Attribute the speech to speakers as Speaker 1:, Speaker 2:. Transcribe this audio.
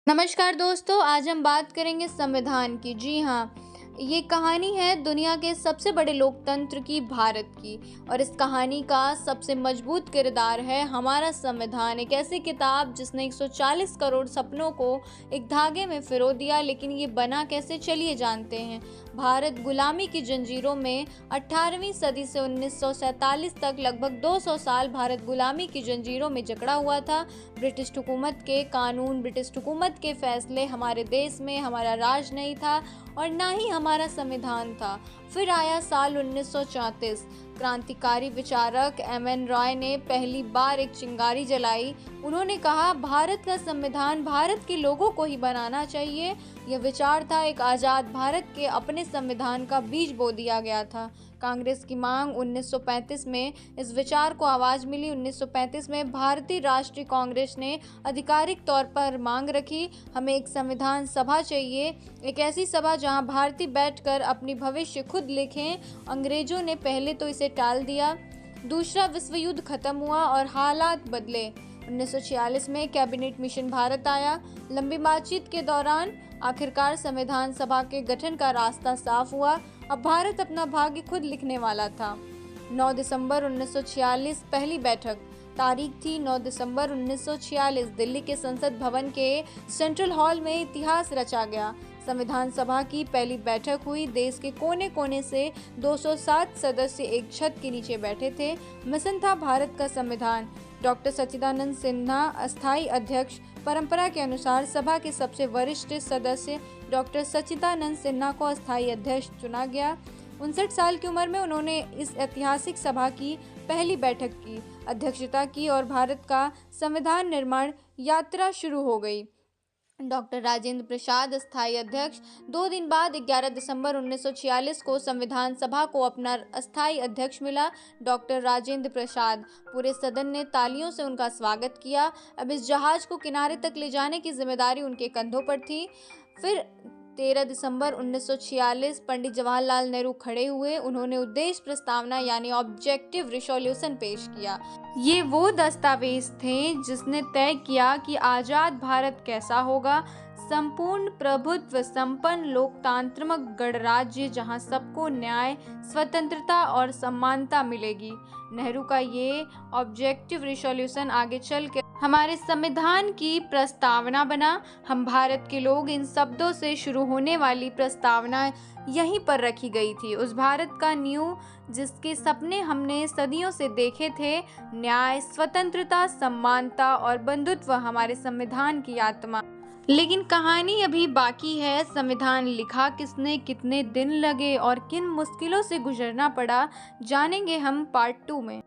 Speaker 1: नमस्कार दोस्तों, आज हम बात करेंगे संविधान की। जी हाँ, ये कहानी है दुनिया के सबसे बड़े लोकतंत्र की, भारत की। और इस कहानी का सबसे मजबूत किरदार है हमारा संविधान, एक ऐसी किताब जिसने 140 करोड़ सपनों को एक धागे में पिरो दिया। लेकिन ये बना कैसे, चलिए जानते हैं। भारत गुलामी की जंजीरों में 18वीं सदी से 1947 तक लगभग 200 साल भारत गुलामी की जंजीरों में जकड़ा हुआ था। ब्रिटिश हुकूमत के कानून, ब्रिटिश हुकूमत के फैसले, हमारे देश में हमारा राज नहीं था और ना ही हमारा संविधान था। फिर आया साल 1934। क्रांतिकारी विचारक एम.एन. रॉय ने पहली बार एक चिंगारी जलाई। उन्होंने कहा, भारत का संविधान भारत के लोगों को ही बनाना चाहिए। यह विचार था, एक आज़ाद भारत के अपने संविधान का बीज बो दिया गया था। कांग्रेस की मांग 1935 में इस विचार को आवाज मिली। 1935 में भारतीय राष्ट्रीय कांग्रेस ने आधिकारिक तौर पर मांग रखी, हमें एक संविधान सभा चाहिए, एक ऐसी सभा जहां भारतीय बैठकर अपनी भविष्य खुद लिखें। अंग्रेजों ने पहले तो इसे टाल दिया। दूसरा विश्व युद्ध खत्म हुआ और हालात बदले। 1946 में कैबिनेट मिशन भारत आया। लंबी बातचीत के दौरान आखिरकार संविधान सभा के गठन का रास्ता साफ हुआ। अब भारत अपना भाग्य खुद लिखने वाला था। 9 दिसंबर 1946 पहली बैठक। तारीख थी 9 दिसंबर 1946। दिल्ली के संसद भवन के सेंट्रल हॉल में इतिहास रचा गया। संविधान सभा की पहली बैठक हुई। देश के कोने कोने से 207 सदस्य एक छत के नीचे बैठे थे। मिशन था भारत का संविधान। डॉक्टर सच्चिदानंद सिन्हा अस्थायी अध्यक्ष। परंपरा के अनुसार सभा के सबसे वरिष्ठ सदस्य डॉक्टर सच्चिदानंद सिन्हा को अस्थायी अध्यक्ष चुना गया। 59 साल की उम्र में उन्होंने इस ऐतिहासिक सभा की पहली बैठक की अध्यक्षता की और भारत का संविधान निर्माण यात्रा शुरू हो गई। डॉक्टर राजेंद्र प्रसाद अस्थायी अध्यक्ष। 2 दिन बाद 11 दिसंबर 1946 को संविधान सभा को अपना अस्थायी अध्यक्ष मिला, डॉक्टर राजेंद्र प्रसाद। पूरे सदन ने तालियों से उनका स्वागत किया। अब इस जहाज को किनारे तक ले जाने की जिम्मेदारी उनके कंधों पर थी। फिर 13 दिसंबर 1946 पंडित जवाहरलाल नेहरू खड़े हुए। उन्होंने उद्देश्य प्रस्तावना यानी ऑब्जेक्टिव रिजोल्यूशन पेश किया। ये वो दस्तावेज थे जिसने तय किया कि आज़ाद भारत कैसा होगा। संपूर्ण प्रभुत्व संपन्न लोकतांत्रिक गणराज्य जहां सबको न्याय, स्वतंत्रता और समानता मिलेगी। नेहरू का ये ऑब्जेक्टिव रिजोल्यूशन आगे चल के हमारे संविधान की प्रस्तावना बना। हम भारत के लोग, इन शब्दों से शुरू होने वाली प्रस्तावना यहीं पर रखी गई थी। उस भारत का नींव जिसके सपने हमने सदियों से देखे थे, न्याय, स्वतंत्रता, समानता और बंधुत्व हमारे संविधान की आत्मा। लेकिन कहानी अभी बाकी है। संविधान लिखा किसने, कितने दिन लगे और किन मुश्किलों से गुजरना पड़ा, जानेंगे हम पार्ट 2 में।